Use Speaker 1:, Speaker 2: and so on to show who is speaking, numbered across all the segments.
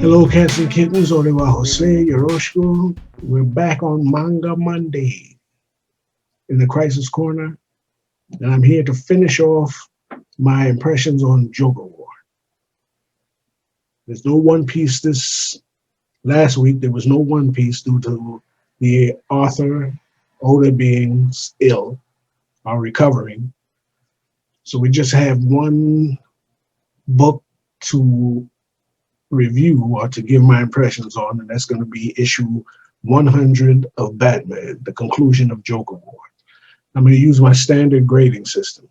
Speaker 1: Hello, cats and kittens. Orewa Jose Yoroshku. We're back on Manga Monday in the Crisis Corner, and I'm here to finish off my impressions on Joker War. There's no One Piece this last week. There was no One Piece due to the author Oda being ill or recovering. So we just have one book to review or to give my impressions on, and that's going to be issue 100 of Batman, the conclusion of Joker War. I'm going to use my standard grading system,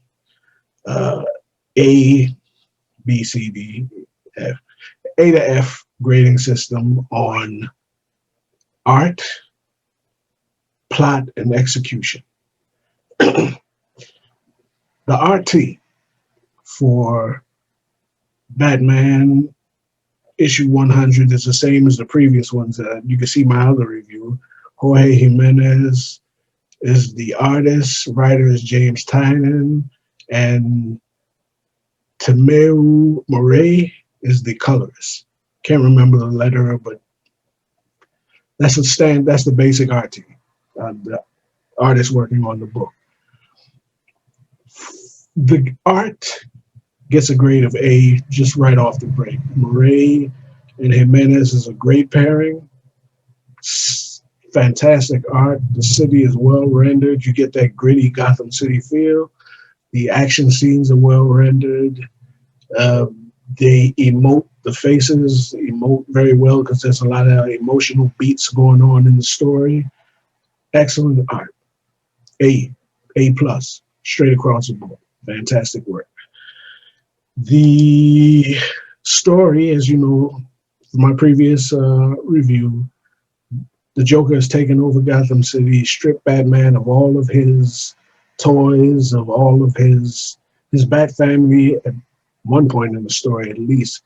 Speaker 1: uh, A, B, C, D, F. A to F grading system on art, plot, and execution. The RT for Batman issue 100 is the same as the previous ones. You can see my other review. Jorge Jimenez is the artist, writer is James Tynan, and Temeu Murray is the colorist. Can't remember the letter, but that's the basic art team. The artist working on the book. The art gets a grade of A just right off the break. Murray and Jimenez is a great pairing. Fantastic art. The city is well rendered. You get that gritty Gotham City feel. The action scenes are well rendered. Uh, they emote, the faces emote very well because there's a lot of emotional beats going on in the story. Excellent art. A, A plus, straight across the board. Fantastic work. The story, as you know, from my previous review, the Joker has taken over Gotham City, stripped Batman of all of his toys, of all of his Bat family. At one point in the story, at least,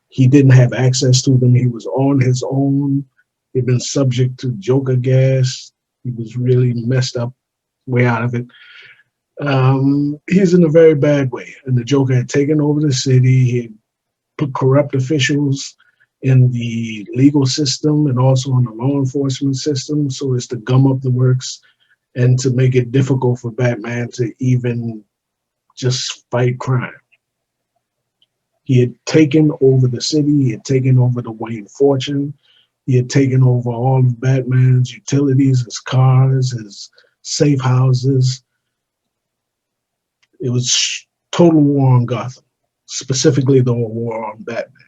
Speaker 1: he didn't have access to them. He was on his own. He'd been subject to Joker gas. He was really messed up, way out of it. He's in a very bad way, and the Joker had taken over the city. He had put corrupt officials in the legal system and also in the law enforcement system so as to gum up the works and to make it difficult for Batman to even just fight crime. He had taken over the city, he had taken over the Wayne fortune, he had taken over all of Batman's utilities, his cars, his safe houses. It was total war on Gotham, specifically the war on Batman.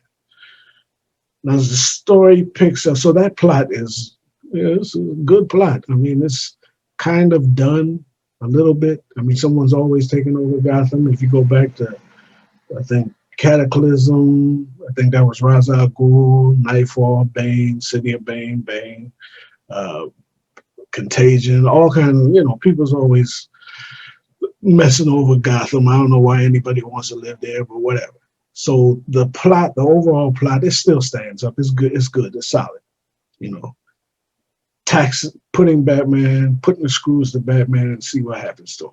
Speaker 1: Now, as the story picks up, so that plot is, it's a good plot. I mean, it's kind of done a little bit. I mean, someone's always taken over Gotham. If you go back to, I think, Cataclysm, I think that was Ra's al Ghul, Nightfall, Bane, City of Bane, Bane, uh, Contagion, all kind of, people's always messing over Gotham. I don't know why anybody wants to live there, but whatever. So the plot, the overall plot, it still stands up. It's good. It's good. It's solid. You know, tax putting Batman, putting the screws to Batman, and see what happens to him.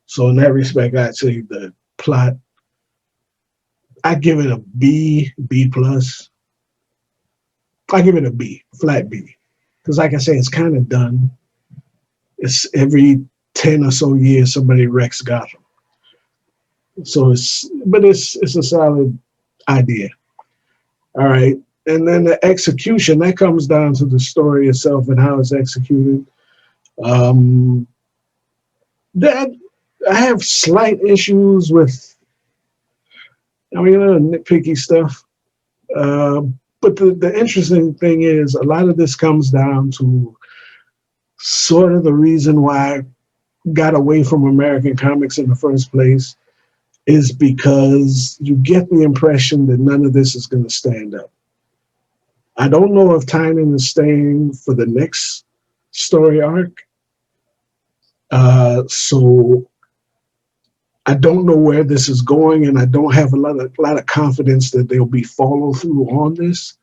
Speaker 1: So in that respect, I'd say the plot, I give it a B, B plus. I give it a B, flat B, because like I say, it's kind of done. It's every 10 or so years somebody wrecks Gotham. So it's a solid idea. All right. And then the execution, that comes down to the story itself and how it's executed. Um, that I have slight issues with, I mean, nitpicky stuff. Uh, but the interesting thing is a lot of this comes down to sort of the reason why I got away from American comics in the first place is because you get the impression that none of this is going to stand up. I don't know if Tynan is staying for the next story arc. So I don't know where this is going, and I don't have a lot of confidence that there'll be follow through on this.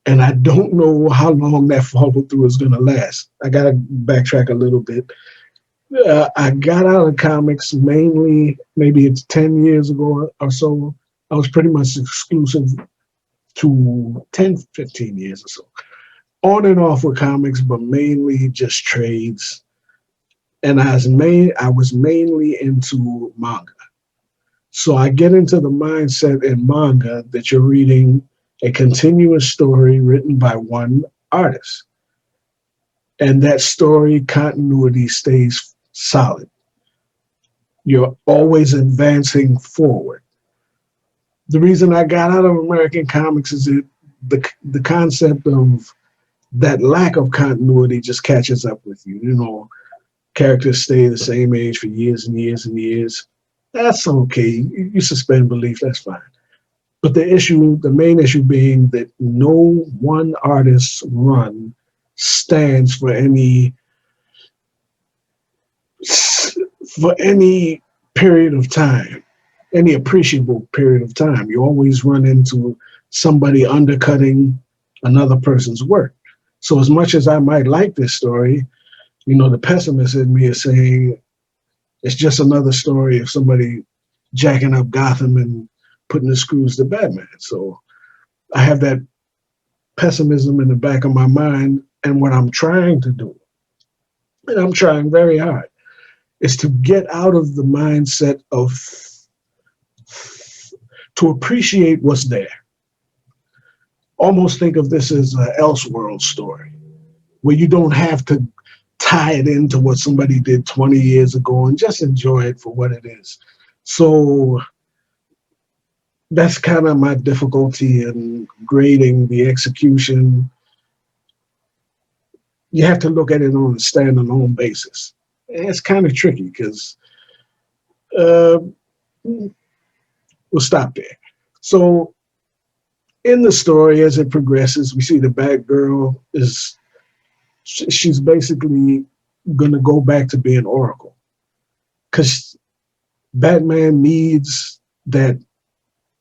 Speaker 1: And I don't know how long that follow through is going to last. I got to backtrack a little bit. I got out of comics mainly, maybe it's 10 years ago or so. I was pretty much exclusive to 10, 15 years or so. On and off with comics, but mainly just trades. And I was mainly into manga. So I get into the mindset in manga that you're reading a continuous story written by one artist. And that story continuity stays solid. You're always advancing forward. The reason I got out of American comics is that the concept of that lack of continuity just catches up with you. You know, characters stay the same age for years and years and years. That's okay. You suspend belief, that's fine. But the main issue being that no one artist's run stands for any period of time, any appreciable period of time. You always run into somebody undercutting another person's work. So as much as I might like this story, the pessimist in me is saying it's just another story of somebody jacking up Gotham and putting the screws to Batman. So I have that pessimism in the back of my mind. And what I'm trying to do, and I'm trying very hard, is to get out of the mindset of to appreciate what's there. Almost think of this as an Elseworld story, where you don't have to tie it into what somebody did 20 years ago and just enjoy it for what it is. So that's kind of my difficulty in grading the execution. You have to look at it on a standalone basis. And it's kind of tricky because uh, we'll stop there. So in the story, as it progresses, we see the Batgirl she's basically going to go back to being Oracle because Batman needs that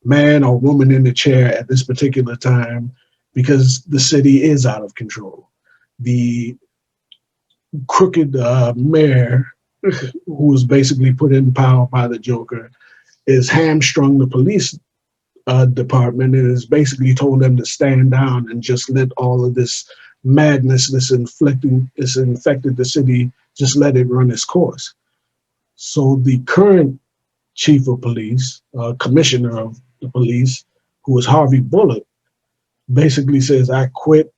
Speaker 1: man or woman in the chair at this particular time because the city is out of control. The crooked mayor, who was basically put in power by the Joker, is hamstrung the police department and has basically told them to stand down and just let all of this madness that's infected the city, just let it run its course. So the current chief of police, commissioner of the police, who is Harvey Bullock, basically says, I quit.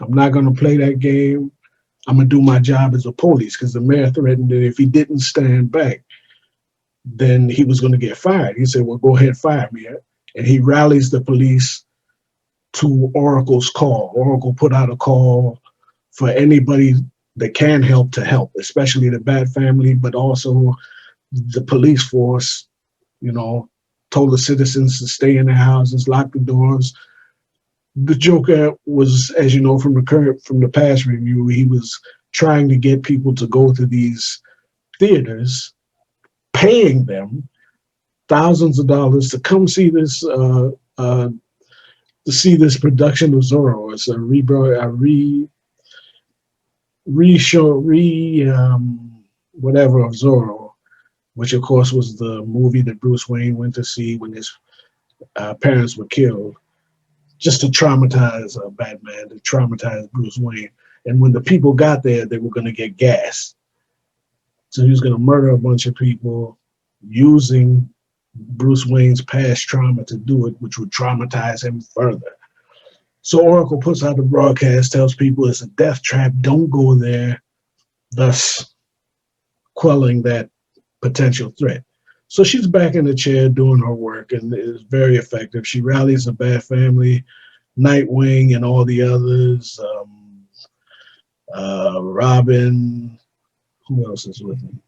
Speaker 1: I'm not going to play that game. I'm going to do my job as a police because the mayor threatened that if he didn't stand back, then he was going to get fired. He said, well, go ahead, fire me. And he rallies the police to Oracle's call. Oracle put out a call for anybody that can help to help, especially the Bat family, but also the police force, told the citizens to stay in their houses, lock the doors. The Joker was, as you know from the past review, he was trying to get people to go to these theaters, paying them thousands of dollars to come see this production of Zorro. It's a whatever of Zorro, which of course was the movie that Bruce Wayne went to see when his parents were killed, just to traumatize Batman, to traumatize Bruce Wayne. And when the people got there, they were going to get gassed. So he was going to murder a bunch of people using Bruce Wayne's past trauma to do it, which would traumatize him further. So Oracle puts out the broadcast, tells people it's a death trap, don't go there, thus quelling that potential threat. So she's back in the chair doing her work and is very effective. She rallies the Bat family, Nightwing and all the others, Robin, who else is with him?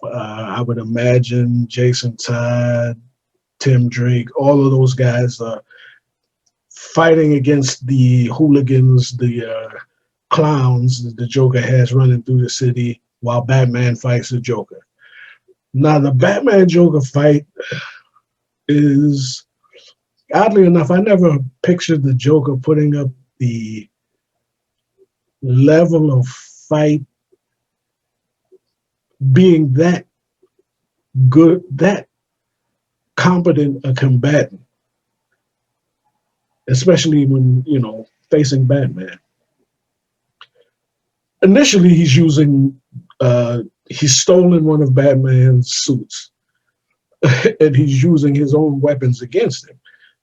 Speaker 1: I would imagine Jason Todd, Tim Drake, all of those guys are fighting against the hooligans, the clowns that the Joker has running through the city while Batman fights the Joker. Now, the Batman-Joker fight is, oddly enough, I never pictured the Joker putting up the level of fight, being that good, that competent a combatant especially when, facing Batman. Initially, he's stolen one of Batman's suits, and he's using his own weapons against him.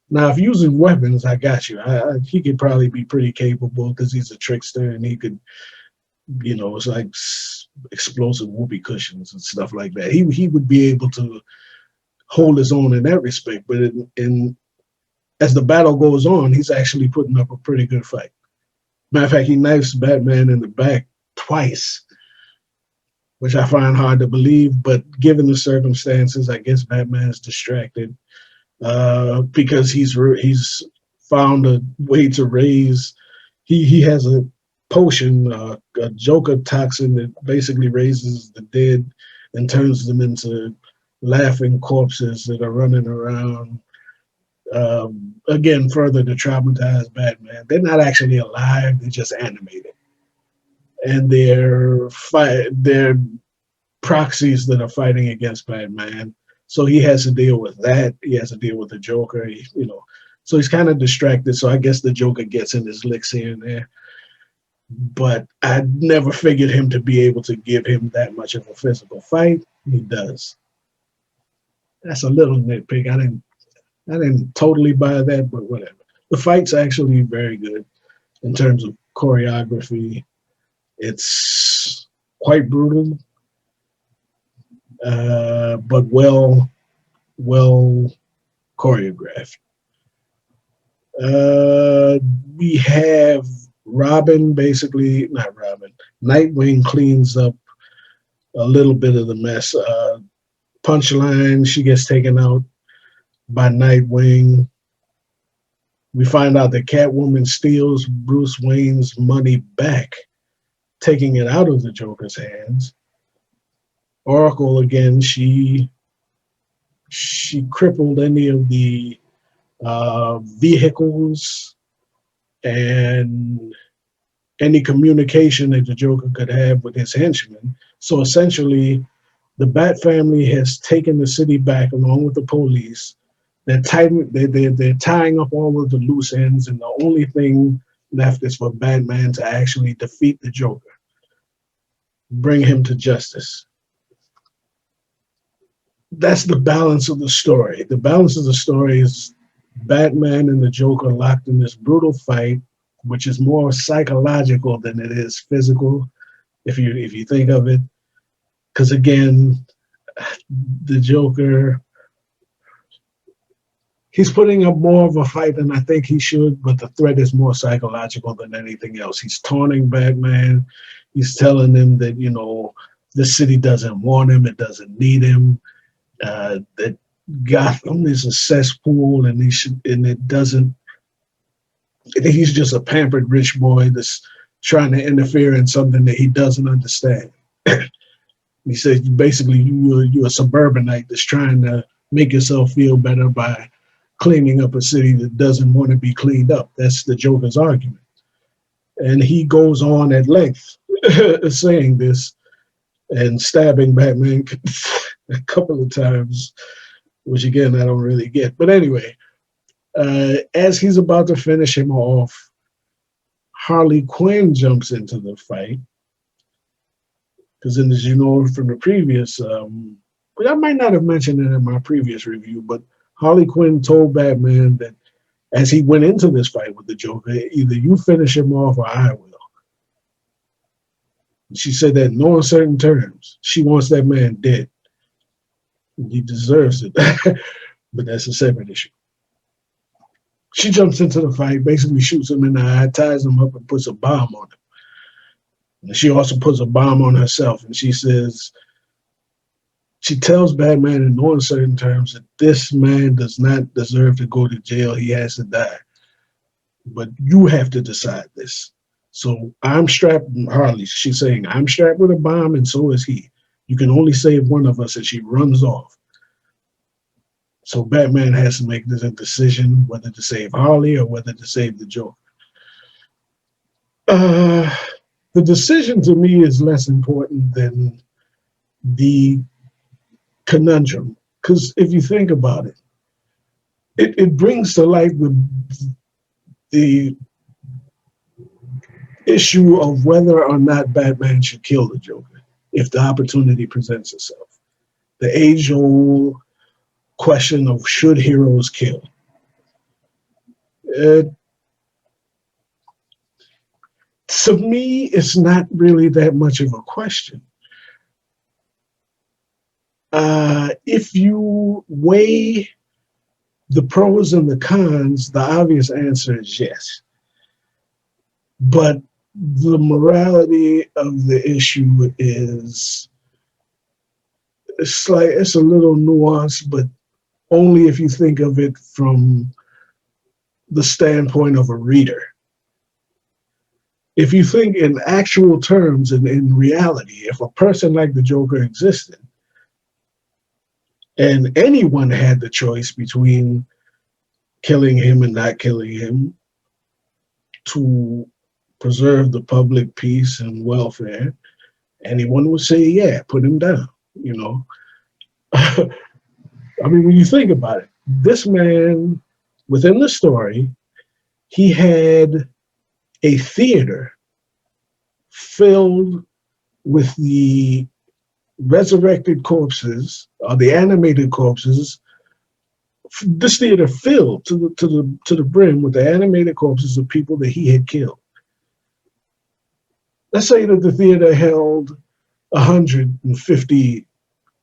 Speaker 1: Now, if using weapons, I got you. He could probably be pretty capable because he's a trickster, and he could, it's like explosive whoopee cushions and stuff like that. He would be able to hold his own in that respect. But as the battle goes on, he's actually putting up a pretty good fight. Matter of fact, he knifes Batman in the back twice, which I find hard to believe. But given the circumstances, I guess Batman's distracted because he's found a way to raise. He has a potion, a Joker toxin that basically raises the dead and turns them into laughing corpses that are running around. Again, further to traumatize Batman. They're not actually alive; they're just animated, and they're proxies that are fighting against Batman. So he has to deal with that. He has to deal with the Joker. So he's kind of distracted. So I guess the Joker gets in his licks here and there. But I never figured him to be able to give him that much of a physical fight. He does. That's a little nitpick. I didn't totally buy that, but whatever. The fight's actually very good in terms of choreography. It's quite brutal, but well choreographed. We have Robin, basically not Robin. Nightwing cleans up a little bit of the mess. Punchline, she gets taken out by Nightwing. We find out that Catwoman steals Bruce Wayne's money back, taking it out of the Joker's hands. Oracle again, she crippled any of the vehicles and any communication that the Joker could have with his henchmen. So essentially, the Bat family has taken the city back along with the police. They're tying up all of the loose ends, and the only thing left is for Batman to actually defeat the Joker, bring him to justice. That's the balance of the story. The balance of the story is Batman and the Joker locked in this brutal fight, which is more psychological than it is physical, if you think of it. Because again, the Joker, he's putting up more of a fight than I think he should, but the threat is more psychological than anything else. He's taunting Batman. He's telling him that, the city doesn't want him, it doesn't need him, that Gotham is a cesspool and it doesn't, he's just a pampered rich boy that's trying to interfere in something that he doesn't understand. He says basically you're a suburbanite that's trying to make yourself feel better by cleaning up a city that doesn't want to be cleaned up. That's the Joker's argument. And he goes on at length saying this and stabbing Batman a couple of times, which again, I don't really get. But anyway, as he's about to finish him off, Harley Quinn jumps into the fight. Because as you know from the previous, but I might not have mentioned it in my previous review, but Harley Quinn told Batman that as he went into this fight with the Joker, either you finish him off or I will. She said that in no uncertain terms. She wants that man dead. He deserves it. But that's a separate issue. She jumps into the fight, basically shoots him in the eye, ties him up, and puts a bomb on him. And she also puts a bomb on herself, and she tells Batman in no uncertain terms that this man does not deserve to go to jail. He has to die. But you have to decide this. So I'm strapped, Harley, she's saying, I'm strapped with a bomb and so is he. You can only save one of us, and she runs off. So Batman has to make this a decision whether to save Harley or whether to save the Joker. The decision to me is less important than the conundrum. Because if you think about it, it brings to light the issue of whether or not Batman should kill the Joker if the opportunity presents itself. The age-old question of should heroes kill. Uh, to me, it's not really that much of a question. If you weigh the pros and the cons, the obvious answer is yes. But the morality of the issue is it's a little nuanced, but only if you think of it from the standpoint of a reader. If you think in actual terms and in reality, if a person like the Joker existed and anyone had the choice between killing him and not killing him to preserve the public peace and welfare, anyone would say, yeah, put him down, you know. I mean, when you think about it, this man, within the story, he had a theater filled with the resurrected corpses, or the animated corpses. This theater filled to the brim with the animated corpses of people that he had killed. Let's say that the theater held 150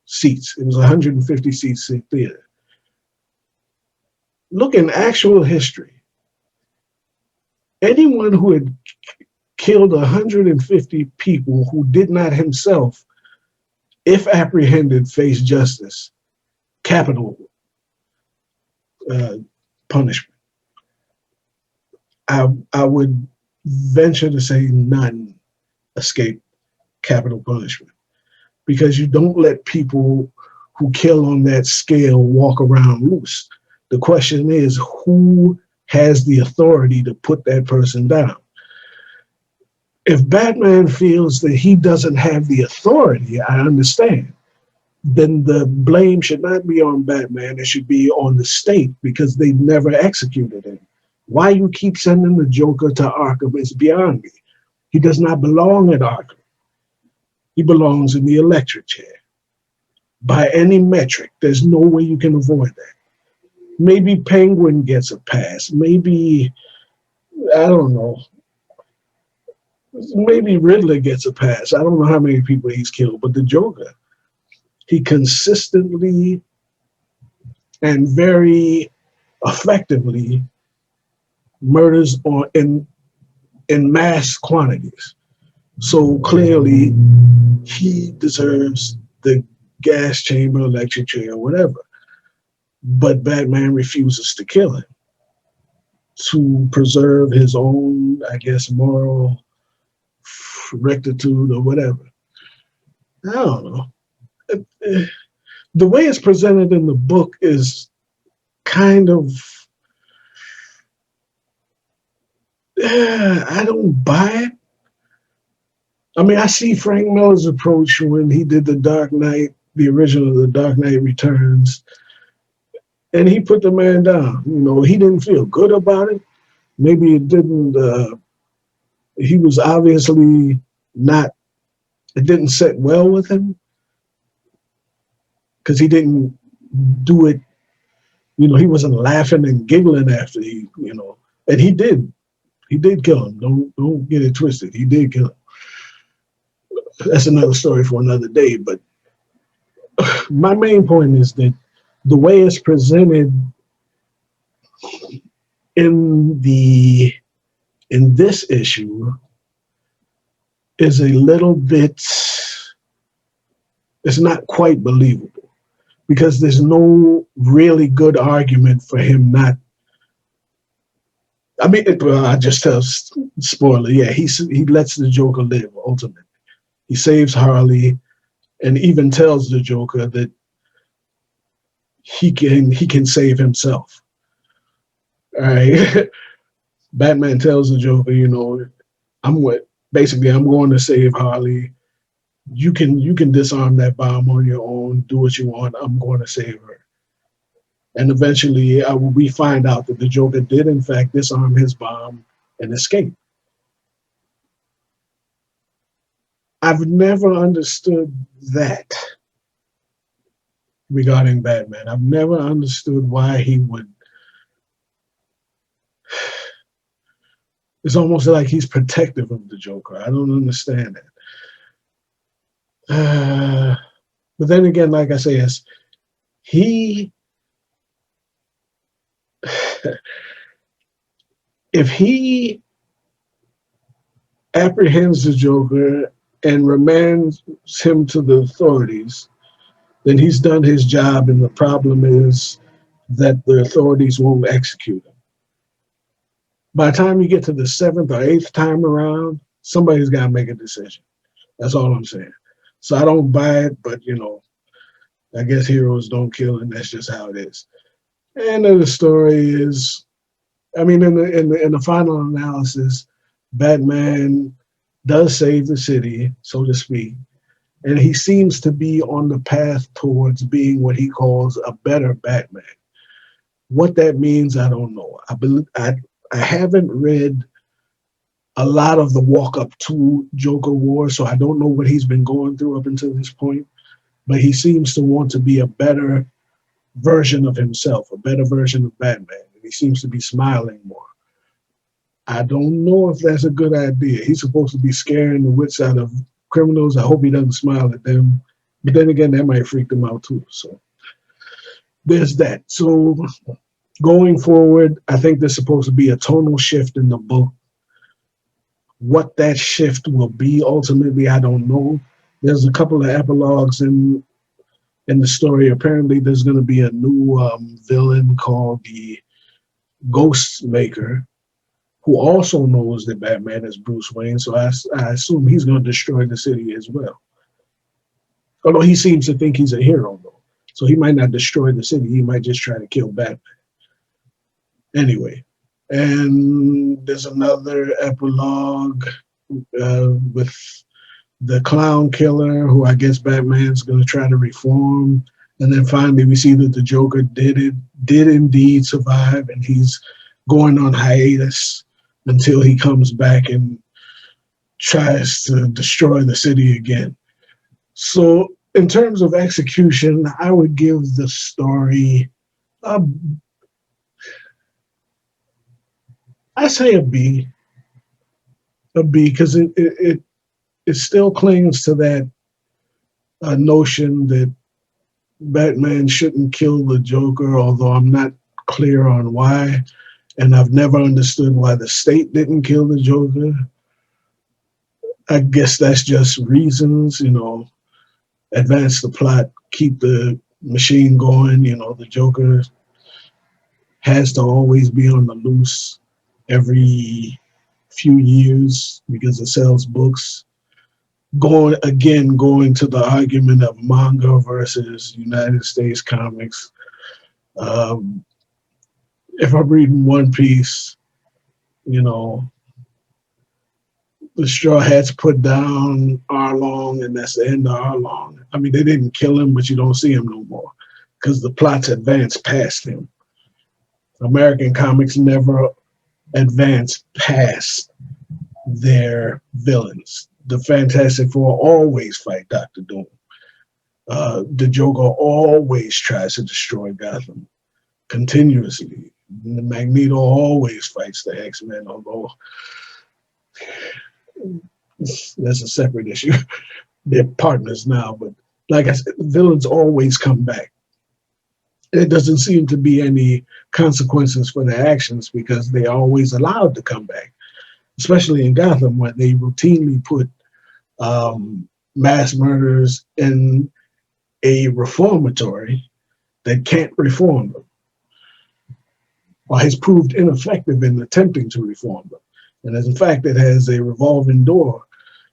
Speaker 1: seats. It was a 150 seat theater. Look in actual history. Anyone who had killed 150 people who did not himself, if apprehended, face justice, capital punishment. I would venture to say none escape capital punishment, because you don't let people who kill on that scale walk around loose. The question is, who has the authority to put that person down? If Batman feels that he doesn't have the authority, I understand. Then the blame should not be on Batman. It should be on the state, because they never executed him. Why you keep sending the Joker to Arkham is beyond me. He does not belong at Arkham. He belongs in the electric chair. By any metric, there's no way you can avoid that. Maybe Penguin gets a pass. Maybe, I don't know, maybe Riddler gets a pass. I don't know how many people he's killed, but the Joker, he consistently and very effectively murders in mass quantities. So clearly, he deserves the gas chamber, electric chair, whatever. But Batman refuses to kill him to preserve his own, I guess, moral rectitude or whatever. I don't know. The way it's presented in the book is kind of, I don't buy it. I mean, I see Frank Miller's approach when he did The Dark Knight, the original The Dark Knight Returns, and he put the man down. You know, he didn't feel good about it. Maybe it didn't, he was obviously not, it didn't sit well with him, because he didn't do it, you know, he wasn't laughing and giggling after he, you know, and he did kill him. Don't get it twisted. He did kill him. That's another story for another day. But my main point is that the way it's presented in this issue is a little bit, it's not quite believable, because there's no really good argument for him not. I mean, I just tell spoiler. Yeah, he lets the Joker live ultimately. He saves Harley, and even tells the Joker that he can save himself. All right. Batman tells the Joker, you know, I'm going to save Harley. You can disarm that bomb on your own, do what you want. I'm going to save her. And eventually, we find out that the Joker did, in fact, disarm his bomb and escape. I've never understood that regarding Batman. I've never understood why he would. It's almost like he's protective of the Joker. I don't understand that. But then again, like I say, he, if he apprehends the Joker and remands him to the authorities, then he's done his job, and the problem is that the authorities won't execute him. By the time you get to the seventh or eighth time around, somebody's got to make a decision. That's all I'm saying. So I don't buy it, but I guess heroes don't kill, and that's just how it is. And then the story is, I mean, in the final analysis, Batman does save the city, so to speak, and he seems to be on the path towards being what he calls a better Batman. What that means, I don't know. I haven't read a lot of the walk up to Joker War, so I don't know what he's been going through up until this point. But he seems to want to be a better version of himself, a better version of Batman. And he seems to be smiling more. I don't know if that's a good idea. He's supposed to be scaring the wits out of criminals. I hope he doesn't smile at them. But then again, that might freak them out too. So there's that. So going forward, I think there's supposed to be a tonal shift in the book. What that shift will be ultimately, I don't know. There's a couple of epilogues in the story. Apparently, there's going to be a new villain called the Ghost Maker, who also knows that Batman is Bruce Wayne. So I assume he's going to destroy the city as well. Although he seems to think he's a hero, though. So he might not destroy the city. He might just try to kill Batman. Anyway, and there's another epilogue with the clown killer, who I guess Batman's going to try to reform. And then finally, we see that the Joker did indeed survive, and he's going on hiatus until he comes back and tries to destroy the city again. So, in terms of execution, I would give the story I say a B, because it still clings to that notion that Batman shouldn't kill the Joker, although I'm not clear on why. And I've never understood why the state didn't kill the Joker. I guess that's just reasons, advance the plot, keep the machine going. The Joker has to always be on the loose every few years because it sells books. Going to the argument of manga versus United States comics. If I'm reading One Piece, the Straw Hats put down Arlong, and that's the end of Arlong. I mean, they didn't kill him, but you don't see him no more because the plots advanced past him. American comics never advance past their villains. The Fantastic Four always fight Dr. Doom. The Joker always tries to destroy Gotham continuously. Magneto always fights the X-Men, although that's a separate issue. They're partners now, but like I said, villains always come back. There doesn't seem to be any consequences for their actions because they're always allowed to come back, especially in Gotham, where they routinely put mass murderers in a reformatory that can't reform them, or has proved ineffective in attempting to reform them. And as in fact, it has a revolving door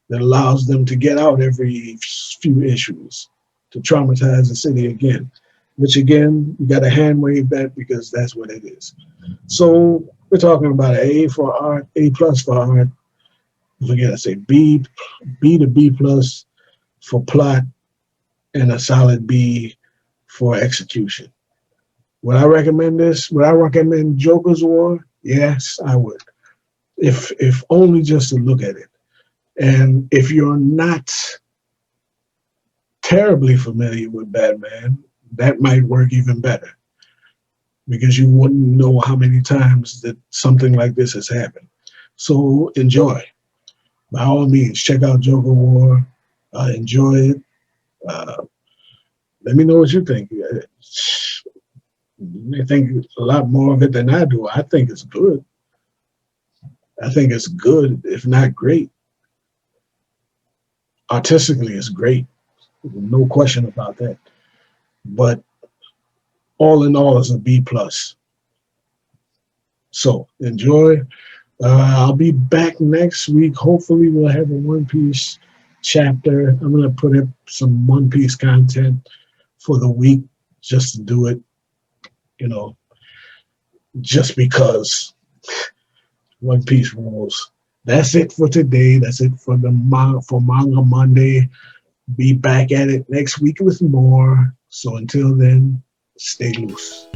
Speaker 1: that allows them to get out every few issues to traumatize the city again, which again, you got to hand wave that because that's what it is. So we're talking about an A for art, A plus for art. Again, I say B to B plus for plot, and a solid B for execution. Would I recommend this? Would I recommend Joker's War? Yes, I would. If only just to look at it. And if you're not terribly familiar with Batman, that might work even better because you wouldn't know how many times that something like this has happened. So enjoy. By all means, check out Joker War. Enjoy it. Uh, Let me know what you think. You may think a lot more of it than I do. I think it's good. I think it's good, if not great. Artistically, it's great. No question about that. But all in all, it's a B plus. So enjoy. I'll be back next week. Hopefully, we'll have a One Piece chapter. I'm gonna put up some One Piece content for the week just to do it. You know, just because One Piece rules. That's it for today. That's it for the Manga Monday. Be back at it next week with more. So until then, stay loose.